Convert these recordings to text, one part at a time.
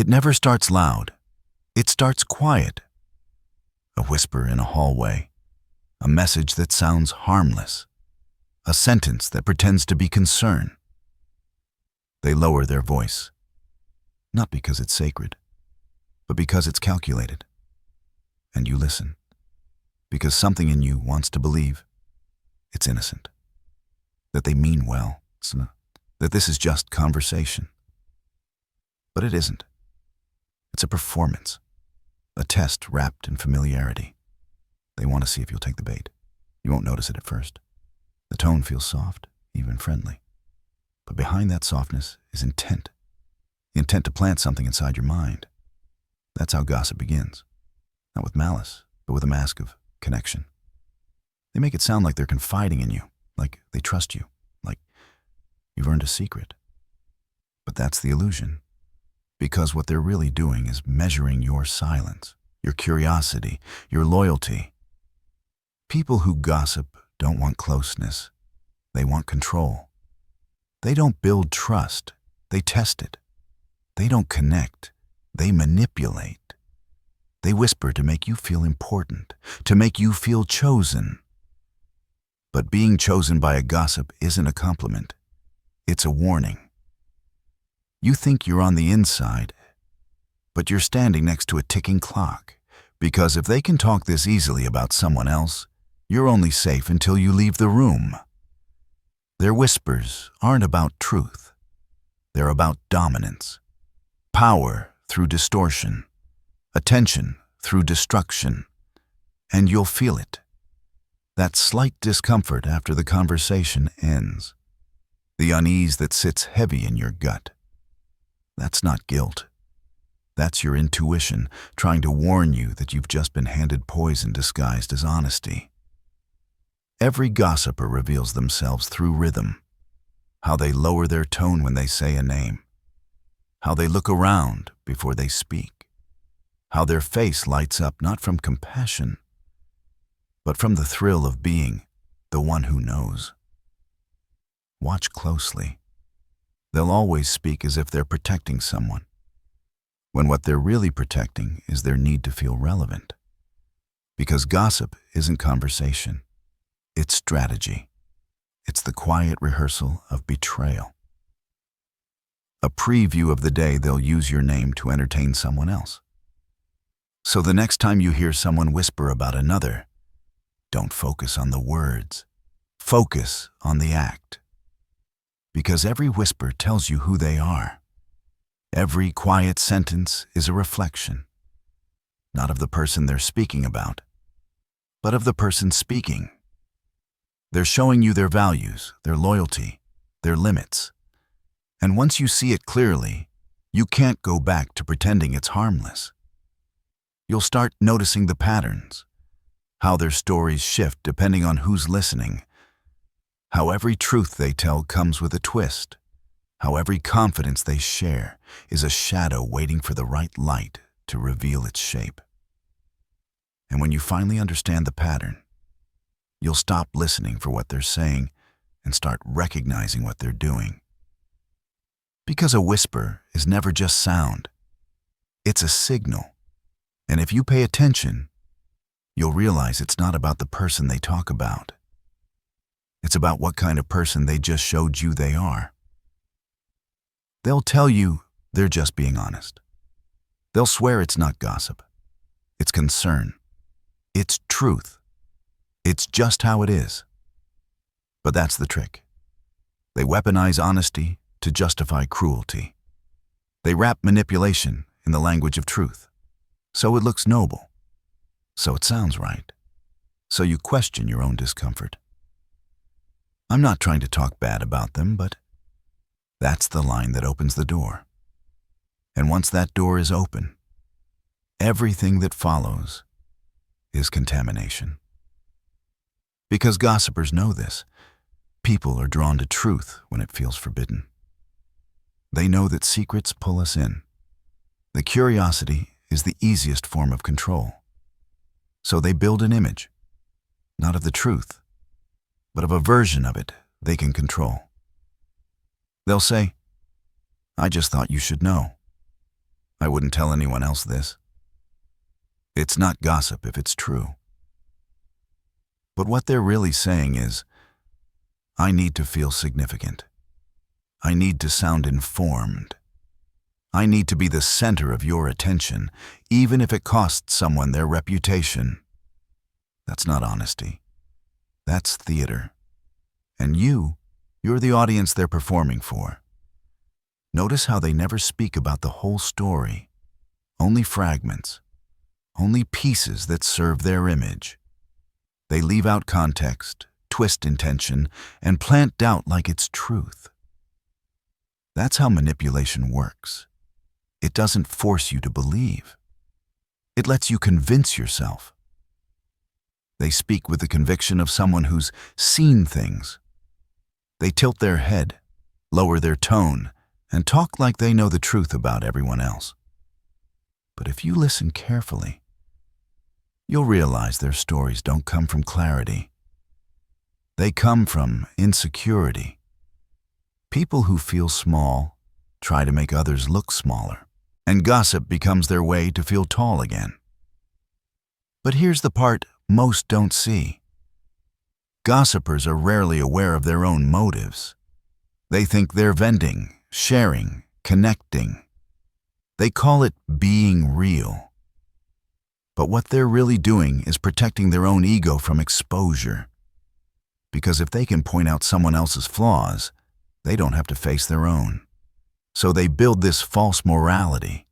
It never starts loud. It starts quiet. A whisper in a hallway, a message that sounds harmless, a sentence that pretends to be concern. They lower their voice, not because it's sacred, but because it's calculated. And you listen, because something in you wants to believe it's innocent, that they mean well, that this is just conversation. But it isn't. It's a performance, a test wrapped in familiarity. They want to see if you'll take the bait. You won't notice it at first. The tone feels soft, even friendly. But behind that softness is intent. The intent to plant something inside your mind. That's how gossip begins. Not with malice, but with a mask of connection. They make it sound like they're confiding in you, like they trust you, like you've earned a secret. But that's the illusion. Because what they're really doing is measuring your silence, your curiosity, your loyalty. People who gossip don't want closeness. They want control. They don't build trust. They test it. They don't connect. They manipulate. They whisper to make you feel important, to make you feel chosen. But being chosen by a gossip isn't a compliment. It's a warning. You think you're on the inside, but you're standing next to a ticking clock, because if they can talk this easily about someone else, you're only safe until you leave the room. Their whispers aren't about truth. They're about dominance, power through distortion, attention through destruction, and you'll feel it. That slight discomfort after the conversation ends, the unease that sits heavy in your gut. That's not guilt. That's your intuition trying to warn you that you've just been handed poison disguised as honesty. Every gossiper reveals themselves through rhythm, how they lower their tone when they say a name, how they look around before they speak, how their face lights up not from compassion, but from the thrill of being the one who knows. Watch closely. They'll always speak as if they're protecting someone, when what they're really protecting is their need to feel relevant. Because gossip isn't conversation. It's strategy. It's the quiet rehearsal of betrayal. A preview of the day they'll use your name to entertain someone else. So the next time you hear someone whisper about another, don't focus on the words. Focus on the act. Because every whisper tells you who they are. Every quiet sentence is a reflection, not of the person they're speaking about, but of the person speaking. They're showing you their values, their loyalty, their limits. And once you see it clearly, you can't go back to pretending it's harmless. You'll start noticing the patterns, how their stories shift depending on who's listening, how every truth they tell comes with a twist, how every confidence they share is a shadow waiting for the right light to reveal its shape. And when you finally understand the pattern, you'll stop listening for what they're saying and start recognizing what they're doing. Because a whisper is never just sound. It's a signal. And if you pay attention, you'll realize it's not about the person they talk about. It's about what kind of person they just showed you they are. They'll tell you they're just being honest. They'll swear it's not gossip. It's concern. It's truth. It's just how it is. But that's the trick. They weaponize honesty to justify cruelty. They wrap manipulation in the language of truth. So it looks noble. So it sounds right. So you question your own discomfort. I'm not trying to talk bad about them, but that's the line that opens the door. And once that door is open, everything that follows is contamination. Because gossipers know this, people are drawn to truth when it feels forbidden. They know that secrets pull us in. The curiosity is the easiest form of control. So they build an image, not of the truth, but of a version of it they can control. They'll say, "I just thought you should know. I wouldn't tell anyone else this. It's not gossip if it's true. But what they're really saying is, I need to feel significant. I need to sound informed. I need to be the center of your attention, even if it costs someone their reputation. That's not honesty. That's theater. And you're the audience they're performing for. Notice how they never speak about the whole story. Only fragments. Only pieces that serve their image. They leave out context, twist intention, and plant doubt like it's truth. That's how manipulation works. It doesn't force you to believe. It lets you convince yourself. They speak with the conviction of someone who's seen things. They tilt their head, lower their tone, and talk like they know the truth about everyone else. But if you listen carefully, you'll realize their stories don't come from clarity. They come from insecurity. People who feel small try to make others look smaller, and gossip becomes their way to feel tall again. But here's the part most don't see. Gossipers are rarely aware of their own motives. They think they're venting, sharing, connecting. They call it being real. But what they're really doing is protecting their own ego from exposure. Because if they can point out someone else's flaws, they don't have to face their own. So they build this false morality,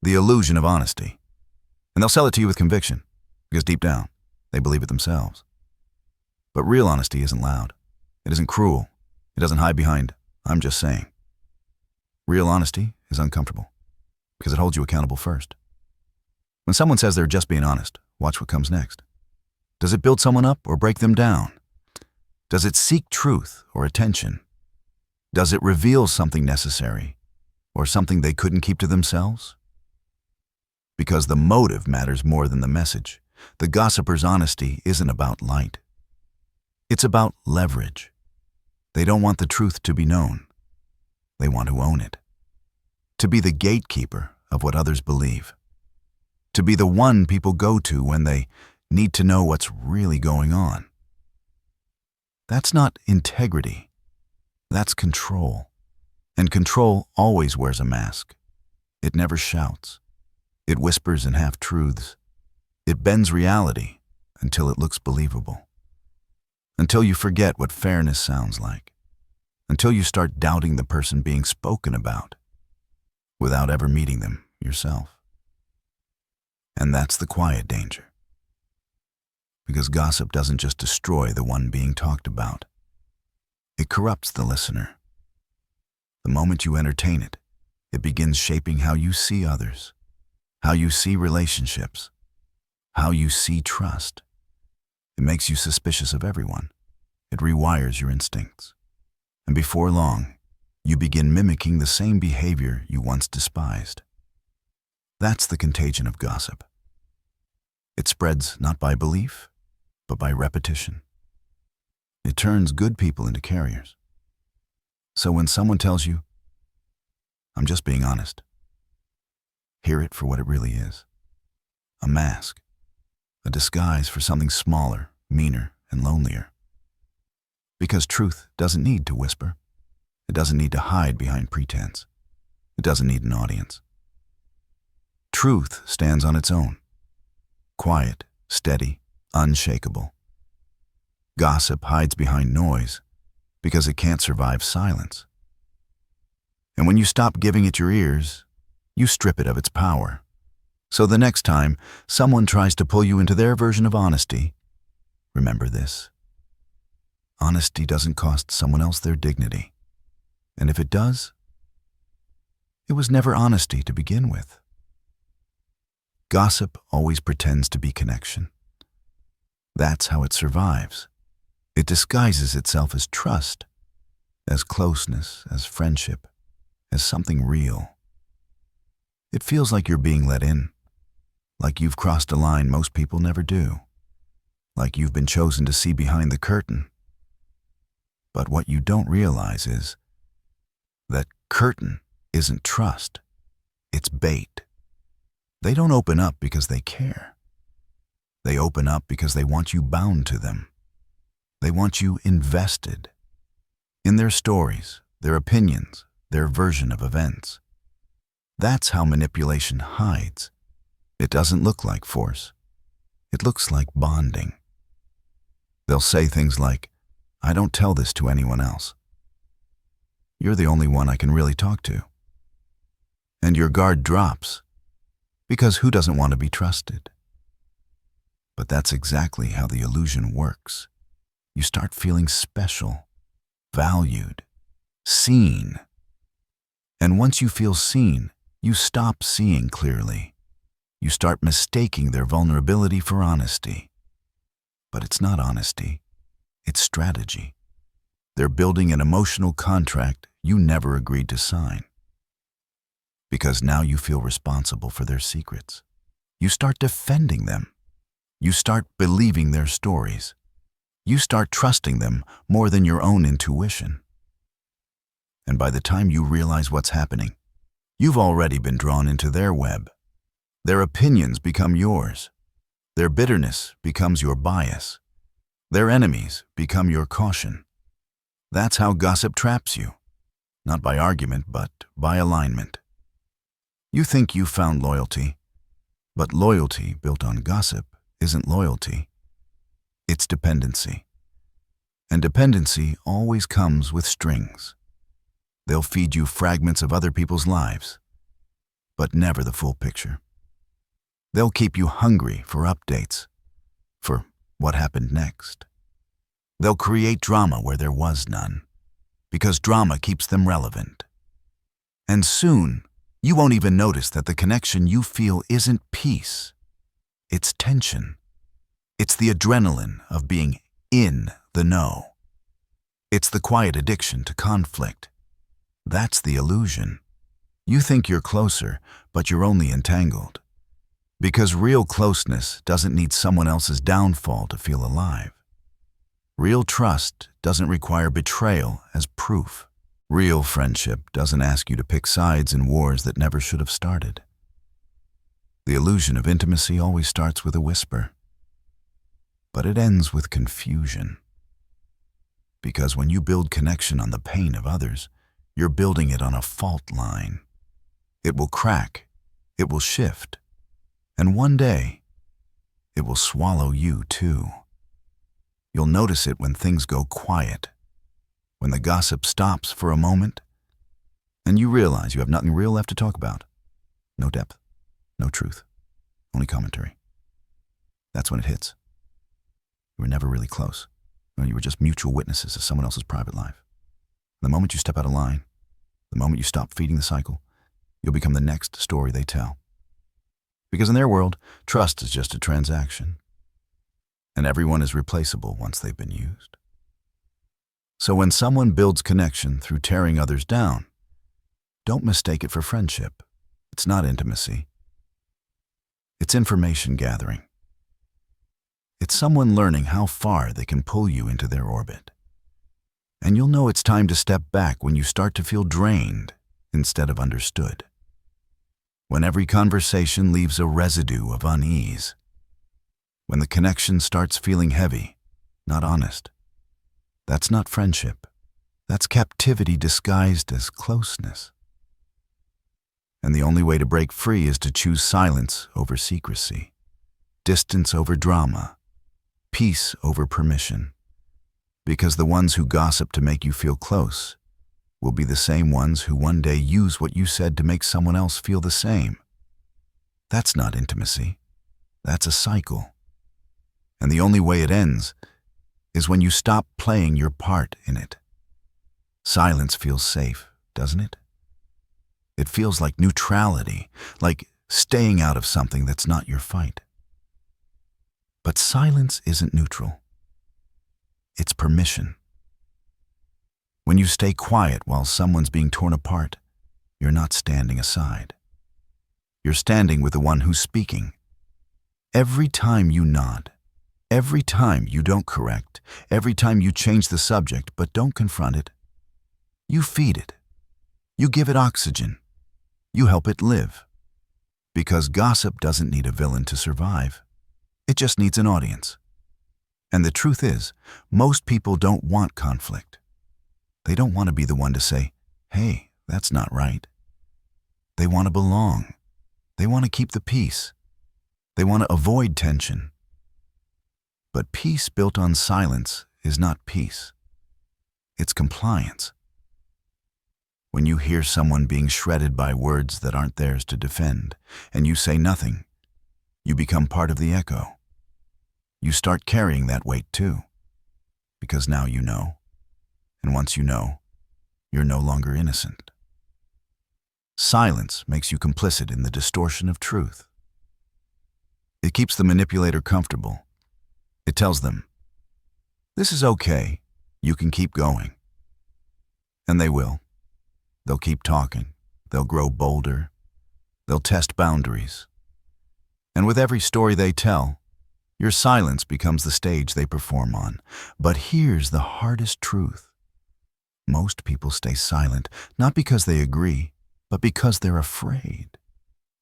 the illusion of honesty. And they'll sell it to you with conviction, because deep down, they believe it themselves. But real honesty isn't loud. It isn't cruel. It doesn't hide behind, I'm just saying. Real honesty is uncomfortable, because it holds you accountable first. When someone says they're just being honest, watch what comes next. Does it build someone up or break them down? Does it seek truth or attention? Does it reveal something necessary or something they couldn't keep to themselves? Because the motive matters more than the message. The gossiper's honesty isn't about light. It's about leverage. They don't want the truth to be known. They want to own it. To be the gatekeeper of what others believe. To be the one people go to when they need to know what's really going on. That's not integrity. That's control. And control always wears a mask. It never shouts. It whispers in half-truths. It bends reality until it looks believable. Until you forget what fairness sounds like. Until you start doubting the person being spoken about without ever meeting them yourself. And that's the quiet danger. Because gossip doesn't just destroy the one being talked about. It corrupts the listener. The moment you entertain it, it begins shaping how you see others, how you see relationships, how you see trust. It makes you suspicious of everyone. It rewires your instincts. And before long, you begin mimicking the same behavior you once despised. That's the contagion of gossip. It spreads not by belief, but by repetition. It turns good people into carriers. So when someone tells you, I'm just being honest, hear it for what it really is. A mask, a disguise for something smaller, meaner, and lonelier. Because truth doesn't need to whisper. It doesn't need to hide behind pretense. It doesn't need an audience. Truth stands on its own. Quiet, steady, unshakable. Gossip hides behind noise because it can't survive silence. And when you stop giving it your ears, you strip it of its power. So the next time someone tries to pull you into their version of honesty, remember this. Honesty doesn't cost someone else their dignity. And if it does, it was never honesty to begin with. Gossip always pretends to be connection. That's how it survives. It disguises itself as trust, as closeness, as friendship, as something real. It feels like you're being let in, like you've crossed a line most people never do, like you've been chosen to see behind the curtain. But what you don't realize is that curtain isn't trust. It's bait. They don't open up because they care. They open up because they want you bound to them. They want you invested in their stories, their opinions, their version of events. That's how manipulation hides. It doesn't look like force. It looks like bonding. They'll say things like, "I don't tell this to anyone else. You're the only one I can really talk to." And your guard drops, because who doesn't want to be trusted? But that's exactly how the illusion works. You start feeling special, valued, seen. And once you feel seen, you stop seeing clearly. You start mistaking their vulnerability for honesty. But it's not honesty, it's strategy. They're building an emotional contract you never agreed to sign. Because now you feel responsible for their secrets. You start defending them. You start believing their stories. You start trusting them more than your own intuition. And by the time you realize what's happening, you've already been drawn into their web. Their opinions become yours. Their bitterness becomes your bias. Their enemies become your caution. That's how gossip traps you. Not by argument, but by alignment. You think you found loyalty, but loyalty built on gossip isn't loyalty. It's dependency. And dependency always comes with strings. They'll feed you fragments of other people's lives, but never the full picture. They'll keep you hungry for updates, for what happened next. They'll create drama where there was none, because drama keeps them relevant. And soon, you won't even notice that the connection you feel isn't peace. It's tension. It's the adrenaline of being in the know. It's the quiet addiction to conflict. That's the illusion. You think you're closer, but you're only entangled. Because real closeness doesn't need someone else's downfall to feel alive. Real trust doesn't require betrayal as proof. Real friendship doesn't ask you to pick sides in wars that never should have started. The illusion of intimacy always starts with a whisper, but it ends with confusion. Because when you build connection on the pain of others, you're building it on a fault line. It will crack, it will shift, and one day, it will swallow you too. You'll notice it when things go quiet, when the gossip stops for a moment, and you realize you have nothing real left to talk about. No depth, no truth, only commentary. That's when it hits. You were never really close. You were just mutual witnesses of someone else's private life. The moment you step out of line, the moment you stop feeding the cycle, you'll become the next story they tell. Because in their world, trust is just a transaction. And everyone is replaceable once they've been used. So when someone builds connection through tearing others down, don't mistake it for friendship. It's not intimacy. It's information gathering. It's someone learning how far they can pull you into their orbit. And you'll know it's time to step back when you start to feel drained instead of understood. When every conversation leaves a residue of unease. When the connection starts feeling heavy, not honest. That's not friendship. That's captivity disguised as closeness. And the only way to break free is to choose silence over secrecy, distance over drama, peace over permission. Because the ones who gossip to make you feel close will be the same ones who one day use what you said to make someone else feel the same. That's not intimacy. That's a cycle. And the only way it ends is when you stop playing your part in it. Silence feels safe, doesn't it? It feels like neutrality, like staying out of something that's not your fight. But silence isn't neutral. It's permission. When you stay quiet while someone's being torn apart, you're not standing aside. You're standing with the one who's speaking. Every time you nod, every time you don't correct, every time you change the subject but don't confront it, you feed it. You give it oxygen. You help it live. Because gossip doesn't need a villain to survive. It just needs an audience. And the truth is, most people don't want conflict. They don't want to be the one to say, "Hey, that's not right." They want to belong. They want to keep the peace. They want to avoid tension. But peace built on silence is not peace. It's compliance. When you hear someone being shredded by words that aren't theirs to defend, and you say nothing, you become part of the echo. You start carrying that weight too, because now you know. And once you know, you're no longer innocent. Silence makes you complicit in the distortion of truth. It keeps the manipulator comfortable. It tells them, "This is okay, you can keep going." And they will. They'll keep talking. They'll grow bolder. They'll test boundaries. And with every story they tell, your silence becomes the stage they perform on. But here's the hardest truth. Most people stay silent, not because they agree, but because they're afraid.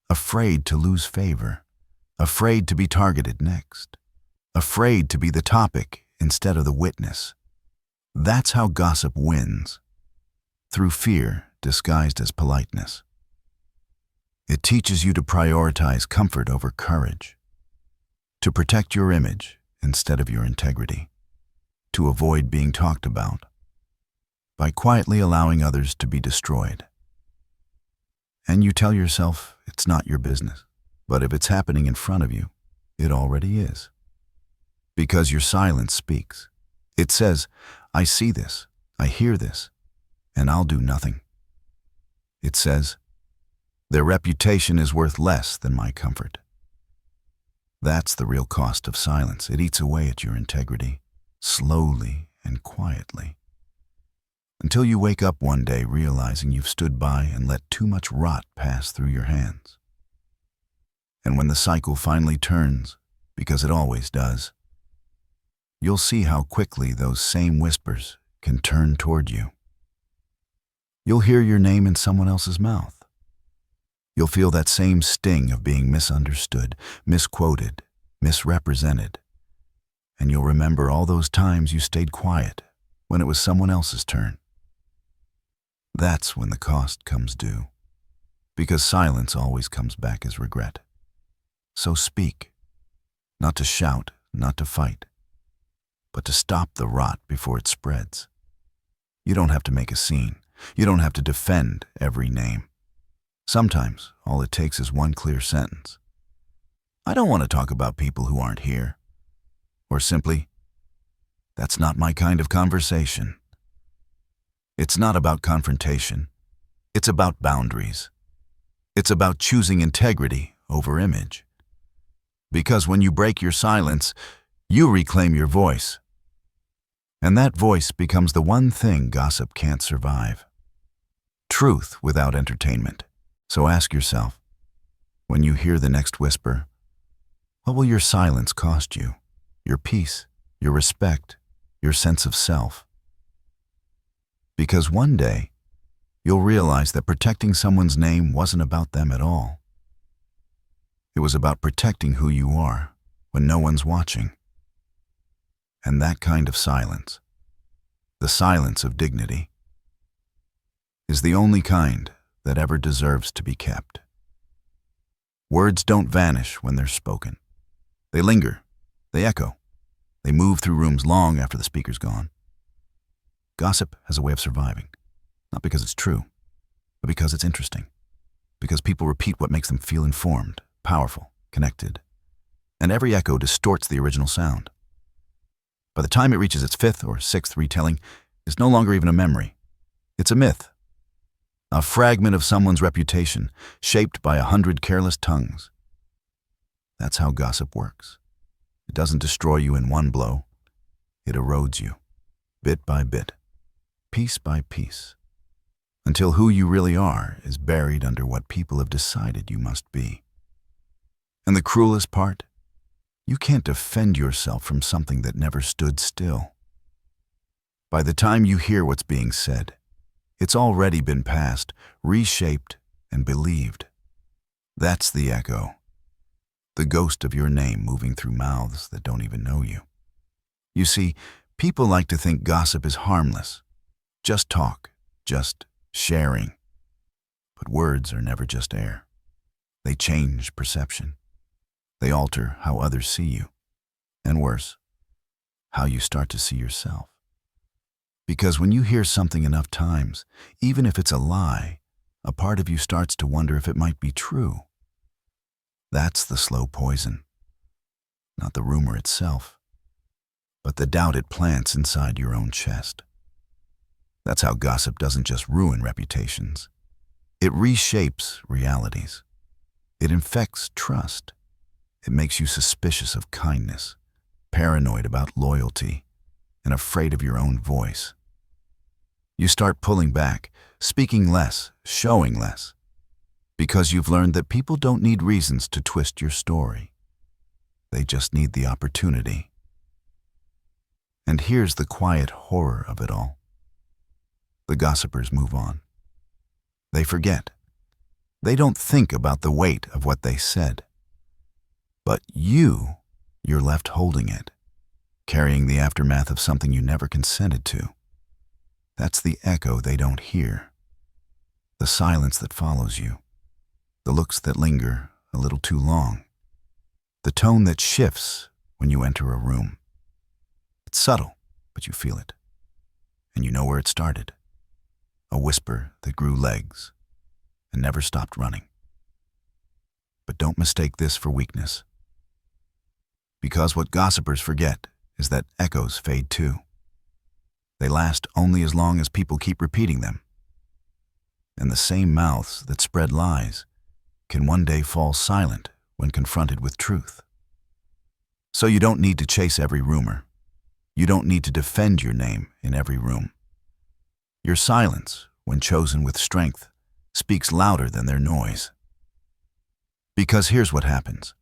Afraid to lose favor. Afraid to be targeted next. Afraid to be the topic instead of the witness. That's how gossip wins. Through fear disguised as politeness. It teaches you to prioritize comfort over courage, to protect your image instead of your integrity, to avoid being talked about, by quietly allowing others to be destroyed. And you tell yourself it's not your business, but if it's happening in front of you, it already is. Because your silence speaks. It says, "I see this, I hear this, and I'll do nothing." It says, "Their reputation is worth less than my comfort." That's the real cost of silence. It eats away at your integrity, slowly and quietly, until you wake up one day realizing you've stood by and let too much rot pass through your hands. And when the cycle finally turns, because it always does, you'll see how quickly those same whispers can turn toward you. You'll hear your name in someone else's mouth. You'll feel that same sting of being misunderstood, misquoted, misrepresented. And you'll remember all those times you stayed quiet when it was someone else's turn. That's when the cost comes due, because silence always comes back as regret. So speak, not to shout, not to fight, but to stop the rot before it spreads. You don't have to make a scene. You don't have to defend every name. Sometimes all it takes is one clear sentence. "I don't want to talk about people who aren't here." Or simply, "That's not my kind of conversation." It's not about confrontation. It's about boundaries. It's about choosing integrity over image. Because when you break your silence, you reclaim your voice. And that voice becomes the one thing gossip can't survive. Truth without entertainment. So ask yourself, when you hear the next whisper, what will your silence cost you? Your peace, your respect, your sense of self? Because one day, you'll realize that protecting someone's name wasn't about them at all. It was about protecting who you are when no one's watching. And that kind of silence, the silence of dignity, is the only kind that ever deserves to be kept. Words don't vanish when they're spoken. They linger, they echo, they move through rooms long after the speaker's gone. Gossip has a way of surviving, not because it's true, but because it's interesting. Because people repeat what makes them feel informed, powerful, connected. And every echo distorts the original sound. By the time it reaches its fifth or sixth retelling, it's no longer even a memory. It's a myth. A fragment of someone's reputation, shaped by 100 careless tongues. That's how gossip works. It doesn't destroy you in one blow. It erodes you, bit by bit, piece by piece, until who you really are is buried under what people have decided you must be. And the cruelest part? You can't defend yourself from something that never stood still. By the time you hear what's being said, it's already been passed, reshaped, and believed. That's the echo, the ghost of your name moving through mouths that don't even know you. You see, people like to think gossip is harmless. Just talk, just sharing. But words are never just air. They change perception. They alter how others see you. And worse, how you start to see yourself. Because when you hear something enough times, even if it's a lie, a part of you starts to wonder if it might be true. That's the slow poison. Not the rumor itself, but the doubt it plants inside your own chest. That's how gossip doesn't just ruin reputations. It reshapes realities. It infects trust. It makes you suspicious of kindness, paranoid about loyalty, and afraid of your own voice. You start pulling back, speaking less, showing less, because you've learned that people don't need reasons to twist your story. They just need the opportunity. And here's the quiet horror of it all. The gossipers move on. They forget. They don't think about the weight of what they said. But you're left holding it, carrying the aftermath of something you never consented to. That's the echo they don't hear. The silence that follows you. The looks that linger a little too long. The tone that shifts when you enter a room. It's subtle, but you feel it. And you know where it started. A whisper that grew legs and never stopped running. But don't mistake this for weakness. Because what gossipers forget is that echoes fade too. They last only as long as people keep repeating them. And the same mouths that spread lies can one day fall silent when confronted with truth. So you don't need to chase every rumor. You don't need to defend your name in every room. Your silence, when chosen with strength, speaks louder than their noise. Because here's what happens.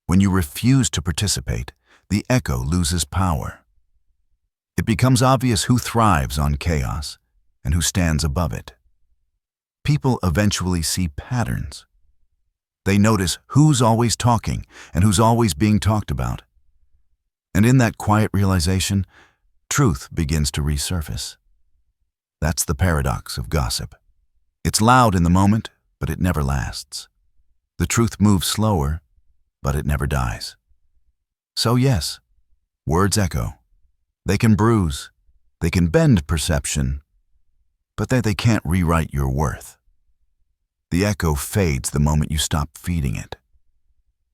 When you refuse to participate, the echo loses power. It becomes obvious who thrives on chaos and who stands above it. People eventually see patterns. They notice who's always talking and who's always being talked about. And in that quiet realization, truth begins to resurface. That's the paradox of gossip. It's loud in the moment, but it never lasts. The truth moves slower, but it never dies. So yes, words echo. They can bruise, they can bend perception, but they can't rewrite your worth. The echo fades the moment you stop feeding it.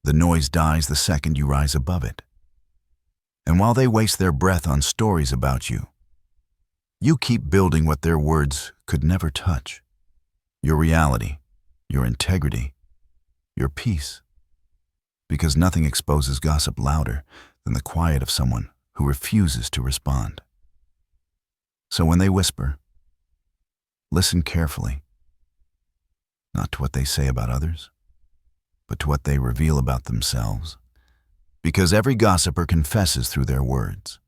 The noise dies the second you rise above it. And while they waste their breath on stories about you, you keep building what their words could never touch. Your reality, your integrity, your peace. Because nothing exposes gossip louder than the quiet of someone who refuses to respond. So when they whisper, listen carefully, not to what they say about others, but to what they reveal about themselves. Because every gossiper confesses through their words,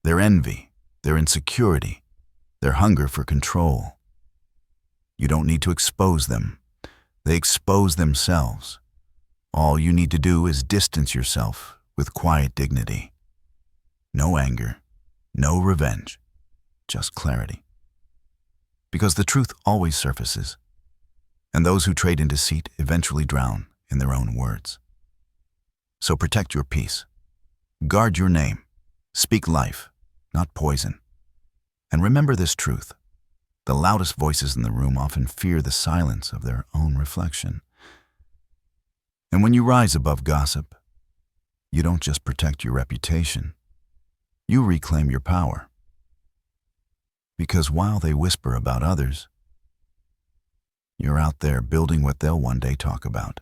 their envy, their insecurity, their hunger for control. You don't need to expose them. They expose themselves. All you need to do is distance yourself with quiet dignity. No anger, no revenge, just clarity. Because the truth always surfaces, and those who trade in deceit eventually drown in their own words. So protect your peace. Guard your name. Speak life, not poison. And remember this truth. The loudest voices in the room often fear the silence of their own reflection. And when you rise above gossip, you don't just protect your reputation. You reclaim your power. Because while they whisper about others, you're out there building what they'll one day talk about.